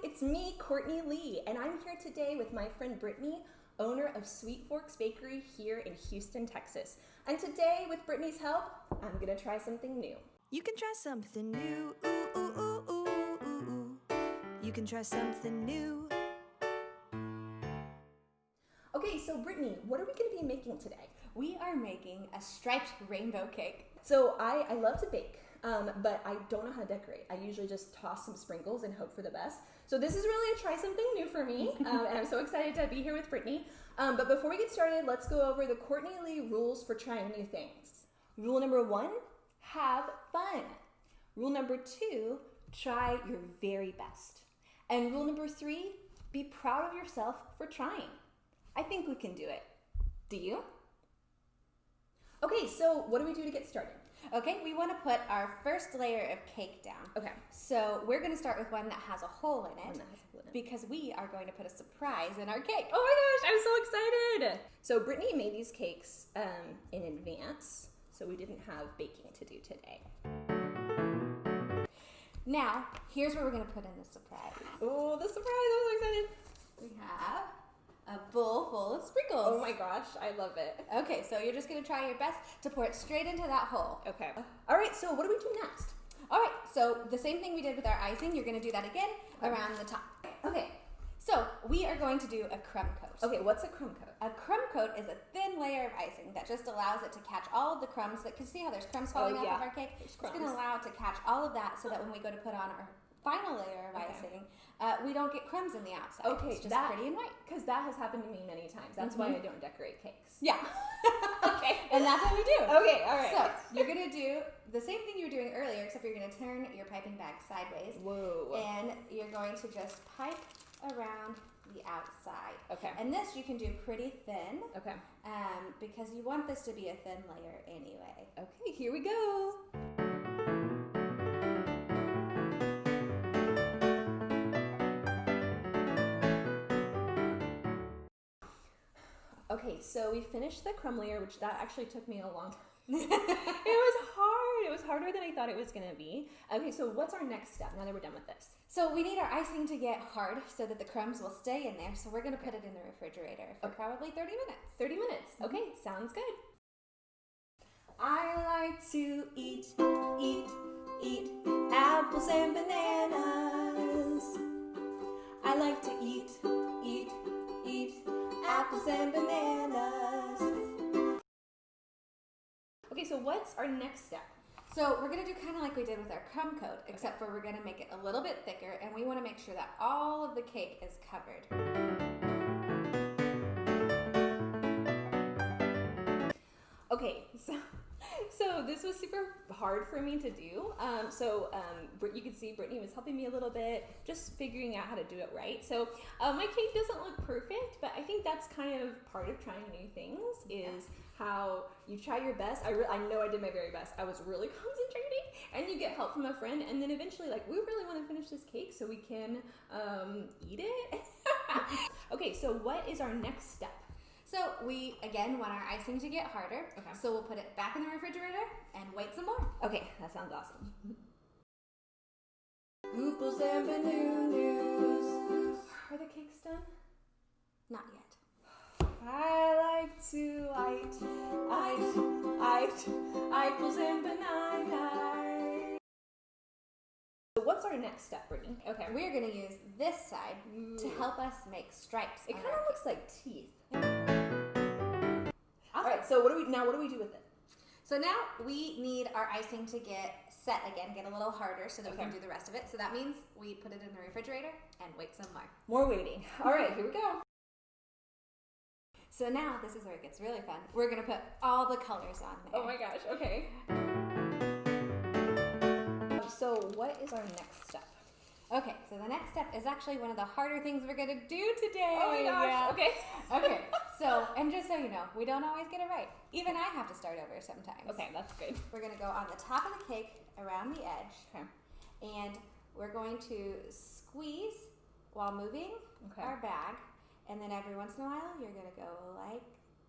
it's me, Courtney Lee, and I'm here today with my friend Brittany, owner of Sweet Forks Bakery here in Houston, Texas. And today, with Brittany's help, I'm gonna try something new. You can try something new, ooh, ooh, ooh, ooh, ooh, ooh. You can try something new. Okay, so Brittany, what are we gonna be making today? We are making a striped rainbow cake. So I love to bake, but I don't know how to decorate. I usually just toss some sprinkles and hope for the best. So this is really a try something new for me, and I'm so excited to be here with Brittany. But before we get started, let's go over the Courtney Lee rules for trying new things. Rule number 1, have fun. Rule number 2, try your very best. And rule number 3, be proud of yourself for trying. I think we can do it. Do you? Okay, so what do we do to get started? Okay, we want to put our first layer of cake down. Okay. So we're going to start with one that has a hole in it. One that has a hole in it. Because we are going to put a surprise in our cake. Oh my gosh, I'm so excited! So Brittany made these cakes in advance, so we didn't have baking to do today. Now, here's where we're going to put in the surprise. Oh, the surprise, I'm so excited! We have a bowl full of sprinkles. Oh my gosh, I love it. Okay, so you're just going to try your best to pour it straight into that hole. Okay. All right, so what do we do next? All right, so the same thing we did with our icing, you're going to do that again around the top. Okay, so we are going to do a crumb coat. Okay, what's a crumb coat? A crumb coat is a thin layer of icing that just allows it to catch all of the crumbs. That can see how there's crumbs falling off of our cake? It's going to allow it to catch all of that so that when we go to put on our final layer of icing, we don't get crumbs in the outside. Okay, it's just pretty and white. Because that has happened to me many times. That's why I don't decorate cakes. Yeah. Okay. And that's what we do. Okay, all right. So you're going to do the same thing you were doing earlier, except you're going to turn your piping bag sideways. Whoa. And you're going to just pipe around the outside. Okay. And this you can do pretty thin. Okay. Because you want this to be a thin layer anyway. Okay, here we go. Okay, so we finished the crumb layer, which that actually took me a long time. It was hard. It was harder than I thought it was going to be. Okay, so what's our next step now that we're done with this? So we need our icing to get hard so that the crumbs will stay in there. So we're going to put it in the refrigerator for probably 30 minutes. 30 minutes. Okay, sounds good. I like to eat apples and bananas. I like to eat apples and bananas. Okay, so what's our next step? So we're going to do kind of like we did with our crumb coat, except for we're going to make it a little bit thicker, and we want to make sure that all of the cake is covered. Okay, so this was super hard for me to do. You can see Brittany was helping me a little bit, just figuring out how to do it right. So my cake doesn't look perfect, but I think that's kind of part of trying new things is how you try your best. I know I did my very best. I was really concentrating, and you get help from a friend, and then eventually, like, we really want to finish this cake so we can eat it. Okay, so what is our next step? So we, again, want our icing to get harder. Okay. So we'll put it back in the refrigerator and wait some more. Okay, that sounds awesome. Ooples and bananas. Are the cakes done? Not yet. I like to apples and bananas. So what's our next step, Brittany? Okay, we're going to use this side to help us make stripes. It kind of looks like teeth. All right, so what do we do with it? So now we need our icing to get set again, get a little harder so that we can do the rest of it. So that means we put it in the refrigerator and wait some more. More waiting. All right, here we go. So now, this is where it gets really fun. We're going to put all the colors on there. Oh my gosh, okay. So what is our next step? Okay, so the next step is actually one of the harder things we're going to do today. Oh my gosh, yeah. okay. Okay, so, and just so you know, we don't always get it right. Even I have to start over sometimes. Okay, that's good. We're going to go on the top of the cake, around the edge. Okay. And we're going to squeeze while moving our bag. And then every once in a while, you're going to go like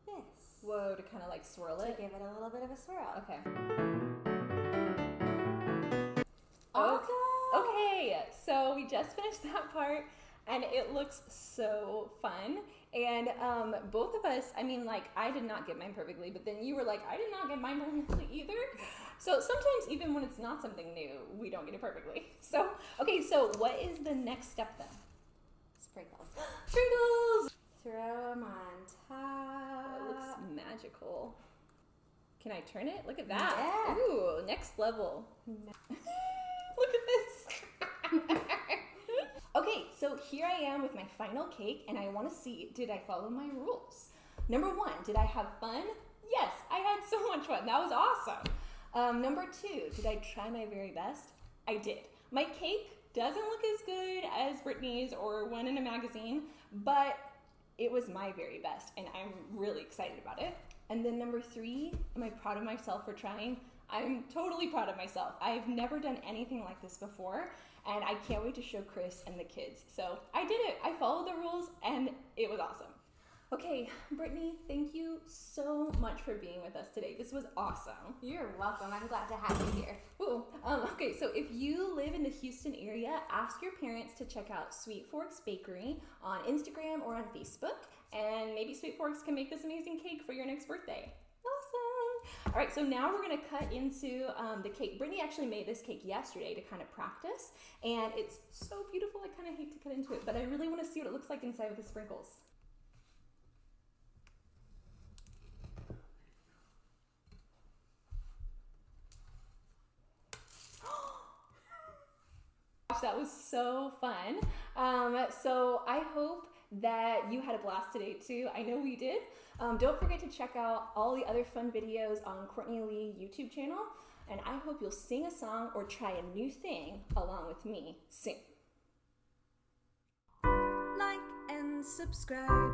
this. Whoa, to kind of like swirl it? To give it a little bit of a swirl. Okay. Awesome. Okay, so we just finished that part and it looks so fun. And both of us, I mean, like, I did not get mine perfectly, but then you were like, I did not get mine perfectly either. So sometimes even when it's not something new, we don't get it perfectly. So, okay, so what is the next step then? Sprinkles. Sprinkles! Throw them on top. It looks magical. Can I turn it? Look at that. Yeah. Ooh, next level. Look at this. Okay, so here I am with my final cake, and I want to see, did I follow my rules? Number 1, did I have fun? Yes, I had so much fun. That was awesome. Number 2, did I try my very best? I did. My cake doesn't look as good as Brittany's or one in a magazine, but it was my very best, and I'm really excited about it. And then number 3, am I proud of myself for trying? I'm totally proud of myself. I've never done anything like this before, and I can't wait to show Chris and the kids. So I did it. I followed the rules, and it was awesome. Okay, Brittany, thank you so much for being with us today. This was awesome. You're welcome. I'm glad to have you here. Ooh, okay, so if you live in the Houston area, ask your parents to check out Sweet Forks Bakery on Instagram or on Facebook, and maybe Sweet Forks can make this amazing cake for your next birthday. Awesome. All right, so now we're gonna cut into the cake. Brittany actually made this cake yesterday to kind of practice, and it's so beautiful. I kind of hate to cut into it, but I really wanna see what it looks like inside with the sprinkles. That was so fun. So I hope that you had a blast today too. I know we did. Don't forget to check out all the other fun videos on Courtney Lee YouTube channel. And I hope you'll sing a song or try a new thing along with me soon. Like and subscribe.